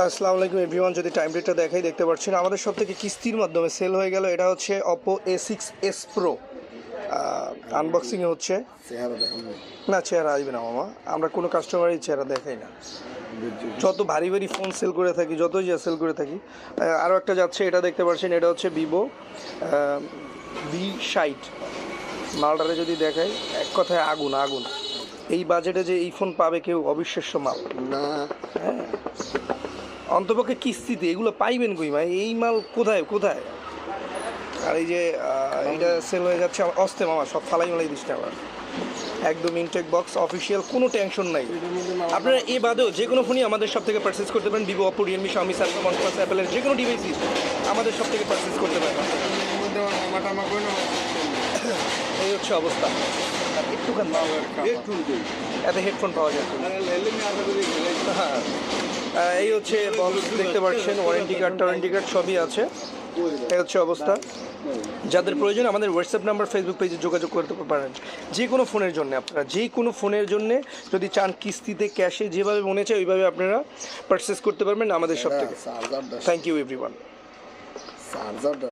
আসসালামু আলাইকুম এভরিওয়ান। যদি টাইম রেটটা দেখাই দেখতে পাচ্ছেন আমাদের সব থেকে কিস্তির মাধ্যমে সেল হয়ে গেল। এটা হচ্ছে Oppo A6s Pro। আনবক্সিংয়ে হচ্ছে না, চেহারা আসবে না মামা, আমরা কোনো কাস্টমারই চেহারা দেখাই না। যত ভারী ভারী ফোন সেল করে থাকি, যতই যা সেল করে থাকি। আরও একটা যাচ্ছে, এটা দেখতে পাচ্ছেন, এটা হচ্ছে ভিভো V60। মালটারে যদি দেখাই, এক কথায় আগুন আগুন। এই বাজেটে যে এই ফোন পাবে কেউ, অবিশ্বাস্য মাল না। হ্যাঁ, অন্তপক্ষে কিস্তিতে এগুলো পাইবেন কই ভাই? এই মাল কোথায় কোথায়? আর এই যে এটা সেল হয়ে যাচ্ছে অস্তে মামা, সব ফালাই মালাই দিচ্ছে আবার। একদম ইনটেক বক্স অফিসিয়াল, কোনো টেনশন নাই। আপনারা এ বাদেও যে কোনো ফোনই আমাদের সব থেকে পারচেস করতে পারেন। Vivo, Oppo, Realme, Xiaomi, Samsung, OnePlus, অ্যাপেলের যে কোনো ডিভাইসই আমাদের সব থেকে পারচেস করতে পারেন। এই হচ্ছে অবস্থা। একটুখানি এত হেডফোন পাওয়া যায়। হ্যাঁ, এই হচ্ছে বক্স দেখতে পাচ্ছেন, ওয়ারেন্টি কার্ড সবই আছে। এই হচ্ছে অবস্থা। যাদের প্রয়োজন আমাদের হোয়াটসঅ্যাপ নাম্বার, ফেসবুক পেজে যোগাযোগ করতে পারেন। যে কোনো ফোনের জন্য আপনারা, যে কোনো ফোনের জন্য যদি চান কিস্তিতে, ক্যাশে, যেভাবে মনে চায় ওইভাবে আপনারা পারচেস করতে পারবেন আমাদের সব থেকে। Thank you everyone.